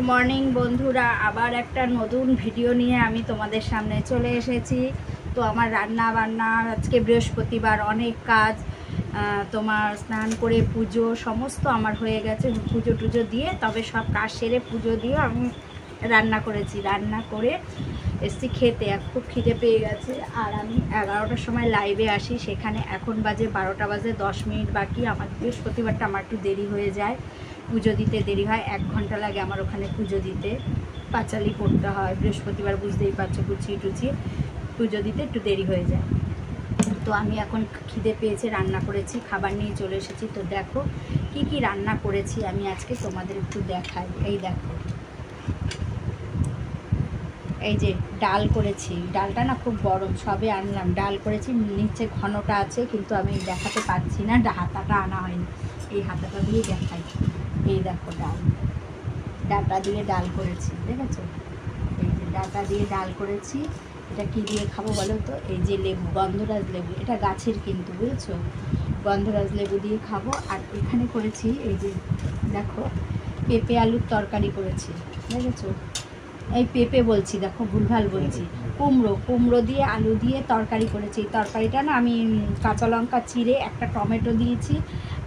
Morning বন্ধুরা, আবার একটা নতুন ভিডিও নিয়ে আমি তোমাদের সামনে চলে এসেছি। তো আমার রান্না বান্না, আজকে বৃহস্পতিবার, অনেক কাজ। তোমার স্নান করে পুজো সমস্ত আমার হয়ে গেছে। পুজো টুজো দিয়ে তবে সব কাজ সেরে পুজো দিয়ে আমি রান্না করেছি। রান্না করে এসছি খেতে, খুব খিদে পেয়ে গেছে। আর আমি 11টার সময় লাইভে আসি, সেখানে এখন বাজে 12টা বাজে 10 মিনিট বাকি। আমার বৃহস্পতিবারটা আমার একটু দেরি হয়ে যায়, পুজো দিতে দেরি হয়, 1 ঘন্টা লাগে আমার ওখানে পুজো দিতে। পাঁচালি পড়তে হয় বৃহস্পতিবার, বুঝতেই পারছো, গুছিয়ে টুচিয়ে পুজো দিতে একটু দেরি হয়ে যায়। তো আমি এখন খিদে পেয়েছে, রান্না করেছি, খাবার নিয়ে চলে এসেছি। তো দেখো কি কি রান্না করেছি আমি আজকে তোমাদের একটু দেখাই। এই দেখো, এই যে ডাল করেছি। ডালটা না খুব গরম, সবে আনলাম। ডাল করেছি, নিচে ঘনটা আছে কিন্তু আমি দেখাতে পারছি না, হাতাটা আনা হয়নি। এই হাতাটা দিয়ে দেখাই। এই দেখো ডালটা দিয়ে ডাল করেছি, দেখেছো? এই যে ডালটা দিয়ে ডাল করেছি। এটা কি দিয়ে খাবো বলো তো? এই যে লেবু, গন্ধরাজ লেবু, এটা গাছের কিন্তু, বুঝেছো? গন্ধরাজ লেবু দিয়ে খাবো। আর এখানে করেছি এই যে দেখো, পেঁপে আলুর তরকারি করেছি, দেখেছো? এই পেঁপে বলছি, দেখো ভুলভাল বলছি, কুমড়ো দিয়ে আলু দিয়ে তরকারি করেছি। এই তরকারিটা না আমি কাঁচা লঙ্কা চিড়ে, একটা টমেটো দিয়েছি,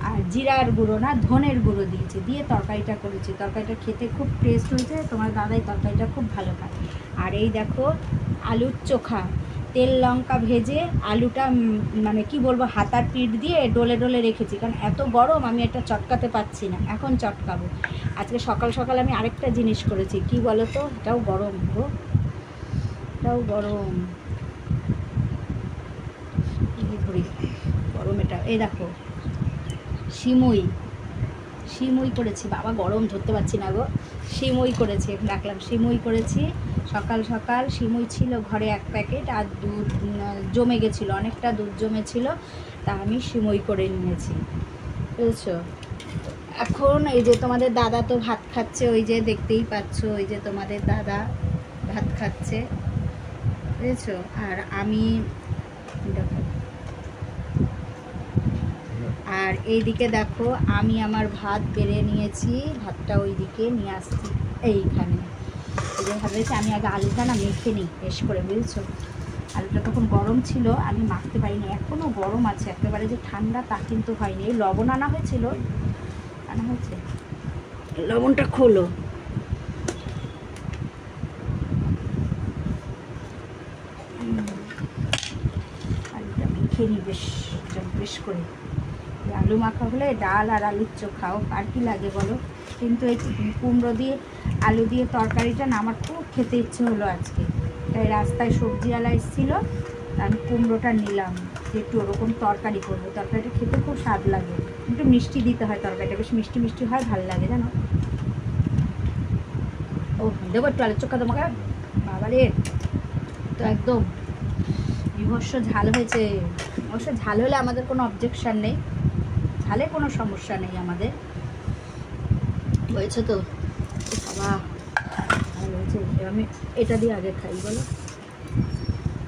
আর জিরার গুঁড়ো না ধনের গুঁড়ো দিয়েছি, দিয়ে তরকারিটা করেছি। তরকারিটা খেতে খুব টেস্ট হয়েছে, তোমার দাদাই তরকারিটা খুব ভালো খায়। আর এই দেখো আলুর চোখা, তেল লঙ্কা ভেজে আলুটা মানে কি বলবো, হাতার পিঠ দিয়ে ডলে ডলে রেখেছি, কারণ এত গরম আমি এটা চটকাতে পারছি না, এখন চটকাবো। আজকে সকাল সকাল আমি আরেকটা জিনিস করেছি, কি বলো তো? এটাও গরম গো, এটাও গরম, গরম এটা। এই দেখো সিমুই করেছি। বাবা গরম ধরতে পারছি না গো। সিমুই করেছি, রাখলাম সিমুই করেছি। সকাল সকাল সিমুই ছিল ঘরে 1 প্যাকেট, আর দুধ জমে গেছিলো, অনেকটা দুধ জমেছিল, তা আমি সিমুই করে নিয়েছি, বুঝেছো? এখন এই যে তোমাদের দাদা তো ভাত খাচ্ছে, ওই যে দেখতেই পাচ্ছ, ওই যে তোমাদের দাদা ভাত খাচ্ছে, বুঝেছো? আর আমি দেখো, আর এইদিকে দেখো আমি আমার ভাত বেড়ে নিয়েছি, ভাতটা ওইদিকে নিয়ে আসছি এইখানে। এই যে ভাত রয়েছে, আমি আগে আলুটা না মেখে নিই বেশ করে, বুঝেছো? আলুটা তখন গরম ছিল, আমি মাখতে পারিনি, এখনও গরম আছে, একেবারে যে ঠান্ডা তা কিন্তু হয়নি। এই লবণ আনা হয়েছে, লবণটা খোলো। আলুটা মেখে নিই বেশ করে। আলু মাখা হলে ডাল আর আলুর চোখাও আর কি লাগে বলো? কিন্তু এই কুমড়ো দিয়ে আলু দিয়ে তরকারিটা না আমার খুব খেতে ইচ্ছে হলো আজকে। তাই রাস্তায় সবজিওয়ালা এসেছিলো, আমি কুমড়োটা নিলাম, একটু ওরকম তরকারি করবো। তরকারিটা খেতে খুব স্বাদ লাগে, একটু মিষ্টি দিতে হয়, তরকারিটা বেশ মিষ্টি মিষ্টি হয়, ভালো লাগে জানো। ও দেবো একটু আলুর চোখা তোমাকে? বাবারে, তো একদম বিভৎস ঝাল হয়েছে। অবশ্য ঝাল হলে আমাদের কোনো অবজেকশান নেই, ঝালে কোনো সমস্যা নেই আমাদের, হয়েছে তো বাবা, ভালো হয়েছে। আমি এটা দিয়ে আগে খাই, বলো?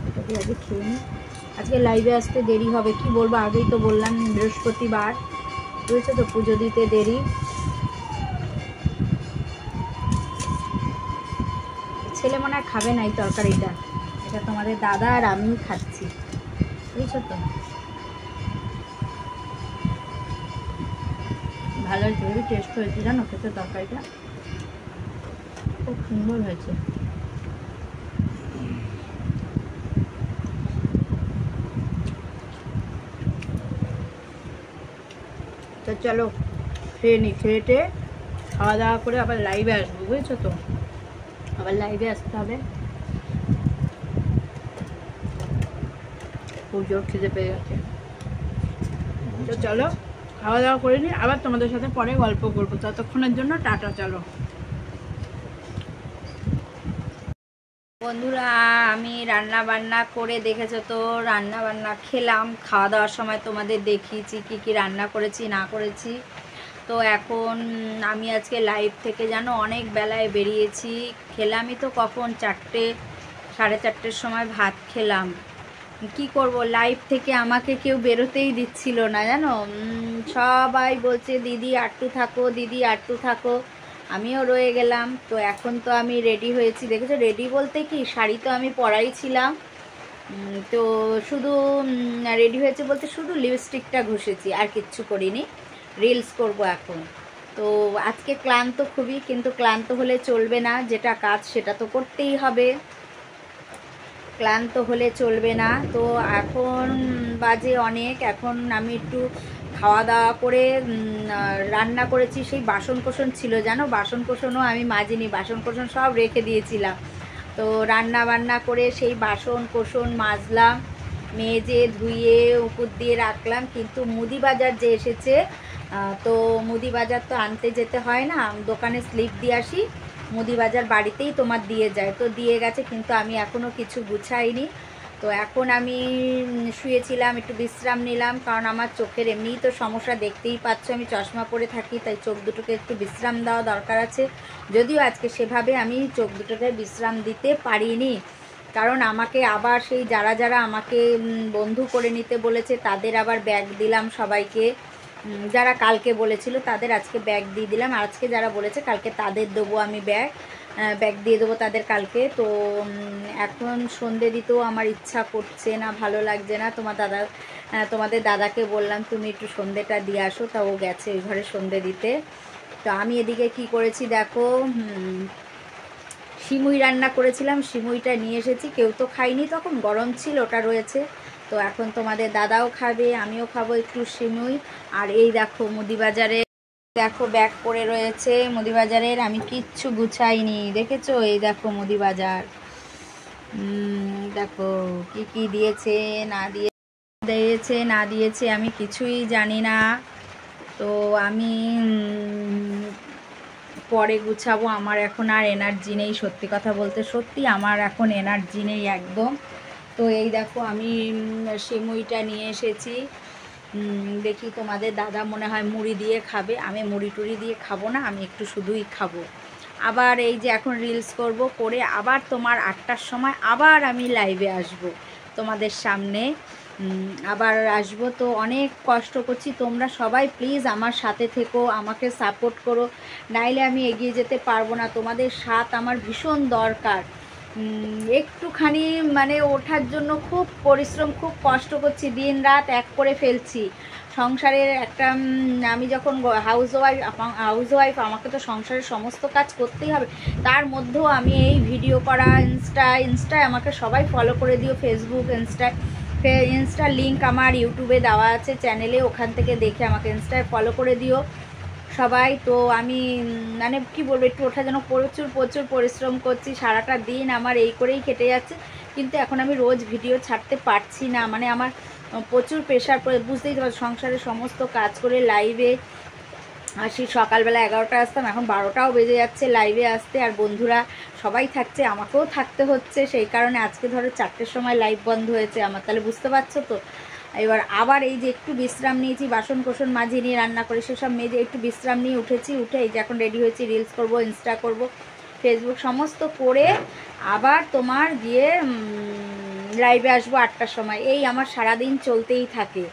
এটা দিয়ে আগে খেয়ে নিই। আজকে লাইভে আসতে দেরি হবে, কি বলবো, আগেই তো বললাম বৃহস্পতিবার, বুঝেছো তো, পুজো দিতে দেরি। ছেলে মনে হয় খাবে না এই তরকারিটা, এটা তোমাদের দাদা আর আমি খাচ্ছি, বুঝেছো তো? ভালো হয়েছে, হেবি টেস্ট হয়েছে জানো খেতে, তরকারিটা খুব সুন্দর হয়েছে। তো চলো খেয়ে নিই, খেয়ে খাওয়া দাওয়া করে আবার লাইভে আসবো, বুঝেছো তো? আবার লাইভে আসতে হবে, খুব জোর খিদে পেয়ে গেছে। তো চলো খাওয়া দাওয়া করে নিই, আবার তোমাদের সাথে পরে গল্প করবো। ততক্ষণের জন্য টাটা। চলো বন্ধুরা, আমি রান্না বান্না করে, দেখেছো তো, রান্না বান্না খেলাম, খাওয়া দাওয়ার সময় তোমাদের দেখিয়েছি কি কি রান্না করেছি না করেছি। তো এখন আমি আজকে লাইভ থেকে জানো অনেক বেলায় বেরিয়েছি, খেলামই তো কখন 4টে 4:30 সময় ভাত খেলাম। কি করব, লাইভ থেকে আমাকে কেউ বেরোতেই দিচ্ছিল না জানো। সবাই বলছে দিদি আটটু থাকো, দিদি আটটু থাকো। আমিও রয়ে গেলাম। তো এখন তো আমি রেডি হয়েছি, দেখেছো রেডি বলতে কি শাড়ি তো আমি পরাই ছিলাম, তো শুধু রেডি হয়েছে বলতে শুধু লিপস্টিকটা ঘষেছি, আর কিচ্ছু করিনি। রিলস করব এখন। তো আজকে ক্লান্ত খুবই, কিন্তু ক্লান্ত হলে চলবে না, যেটা কাজ সেটা তো করতেই হবে, ক্লান্ত হলে চলবে না। তো এখন বাজে অনেক, এখন আমি একটু খাওয়া দাওয়া করে রান্না করেছি। সেই বাসন কোসন ছিল জানো, বাসন কোসনও আমি মাজিনি, বাসন কোসন সব রেখে দিয়েছিলাম। তো রান্না বান্না করে সেই বাসন কোসন মাজলাম, মেজে ধুয়ে উপর দিয়ে রাখলাম। কিন্তু মুদি বাজার যে এসেছে, তো মুদি বাজার তো আনতে যেতে হয় না, দোকানে স্লিপ দিয়ে আসি, মুদি বাজার বাড়িতেই তোমার দিয়ে যায়, তো দিয়ে গেছে, কিন্তু আমি এখনও কিছু গুছাইনি। তো এখন আমি শুয়েছিলাম, একটু বিশ্রাম নিলাম, কারণ আমার চোখের এমনিই তো সমস্যা, দেখতেই পাচ্ছ আমি চশমা পরে থাকি, তাই চোখ দুটোকে একটু বিশ্রাম দেওয়া দরকার আছে। যদিও আজকে সেভাবে আমি চোখ দুটোকে বিশ্রাম দিতে পারিনি, কারণ আমাকে আবার সেই যারা যারা আমাকে বন্ধু করে নিতে বলেছে তাদের আবার ব্যাগ দিলাম সবাইকে, যারা কালকে বলেছিল তাদের আজকে ব্যাগ দিয়ে দিলাম, আর আজকে যারা বলেছে কালকে তাদের দেবো আমি ব্যাগ দিয়ে দেবো তাদের কালকে। তো এখন সন্ধে দিতেও আমার ইচ্ছা করছে না, ভালো লাগছে না। তোমাদের দাদাকে বললাম তুমি একটু সন্ধেটা দিয়ে আসো, তা ও গেছে ওই ঘরে সন্ধে দিতে। তো আমি এদিকে কি করেছি দেখো, সিমুই রান্না করেছিলাম, সিমুইটা নিয়ে এসেছি, কেউ তো খাইনি তখন, গরম ছিল, ওটা রয়েছে। তো এখন তোমাদের দাদাও খাবে, আমিও খাবো একটু সিমুই। আর এই দেখো মুদিবাজারে দেখো ব্যাগ পড়ে রয়েছে মুদিবাজারের, আমি কিচ্ছু গুছাইনি, দেখেছো এই দেখো মুদিবাজার, দেখো কি কি দিয়েছে না দিয়েছে আমি কিছুই জানি না। তো আমি পরে গুছাবো, আমার এখন আর এনার্জি নেই, সত্যি কথা বলতে সত্যি আমার এখন এনার্জি নেই একদম। তো এই দেখো আমি সিমুইটা নিয়ে এসেছি, দেখি তোমাদের দাদা মনে হয় মুড়ি দিয়ে খাবে, আমি মুড়ি টুড়ি দিয়ে খাবো না, আমি একটু শুধুই খাবো। আবার এই যে এখন রিলস করব, করে আবার তোমার 8টার সময় আবার আমি লাইভে আসব তোমাদের সামনে, আবার আসবো। তো অনেক কষ্ট করছি, তোমরা সবাই প্লিজ আমার সাথে থেকো, আমাকে সাপোর্ট করো, নাইলে আমি এগিয়ে যেতে পারবো না, তোমাদের সাথ আমার ভীষণ দরকার। একটুখানি মানে ওঠার জন্য খুব পরিশ্রম, খুব কষ্ট করছি, দিন রাত এক করে ফেলছি সংসারের একটা, আমি যখন হাউস ওয়াইফ আমাকে তো সংসারের সমস্ত কাজ করতেই হবে, তার মধ্যেও আমি এই ভিডিও করা, ইনস্টায় আমাকে সবাই ফলো করে দিও, ফেসবুক ইনস্টার লিঙ্ক আমার ইউটিউবে দেওয়া আছে চ্যানেলে, ওখান থেকে দেখে আমাকে ইনস্টায় ফলো করে দিও সবাই। তো আমি মানে কি বলবো, একটু ওঠা যেন প্রচুর পরিশ্রম করছি, সারাটা দিন আমার এই করেই কেটে যাচ্ছে, কিন্তু এখন আমি রোজ ভিডিও ছাড়তে পারছি না, মানে আমার প্রচুর প্রেশার পড়ে, বুঝতেই তো পারছো, সংসারের সমস্ত কাজ করে লাইভে আসি, সকালবেলা 11টায় আসতাম, এখন 12টাও বেজে যাচ্ছে লাইভে আসতে, আর বন্ধুরা সবাই থাকছে, আমাকেও থাকতে হচ্ছে, সেই কারণে আজকে ধরো 4টের সময় লাইভ বন্ধ হয়েছে আমার, তাহলে বুঝতে পারছো তো। এবার আবার এই যে একটু বিশ্রাম নিয়েছি, বাসন কোসন মাঝিয়ে নিয়ে রান্না করে সেসব মেজে একটু বিশ্রাম নিয়ে উঠেছি, উঠে এই যে এখন রেডি হয়েছি, রিলস করব, ইনস্টা করব, ফেসবুক সমস্ত করে আবার তোমার গিয়ে লাইভে আসবো 8টার সময়, এই আমার সারাদিন চলতেই থাকে।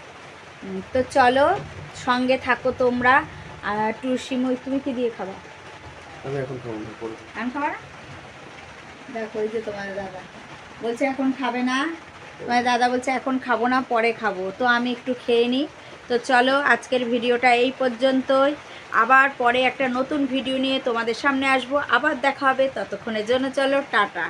তো চলো সঙ্গে থাকো তোমরা। আর টুসিমই তুমি কি দিয়ে খাবা? আমি এখন খাবো না, পরে খাবা না? দেখো ওই যে তোমার দাদা বলছে এখন খাবে না, তোমার দাদা বলছে এখন খাবো না, পরে খাবো, তো আমি একটু খেয়ে নিই। তো চলো আজকের ভিডিওটা এই পর্যন্তই, আবার পরে একটা নতুন ভিডিও নিয়ে তোমাদের সামনে আসবো, আবার দেখা হবে, ততক্ষণের জন্য চলো টাটা।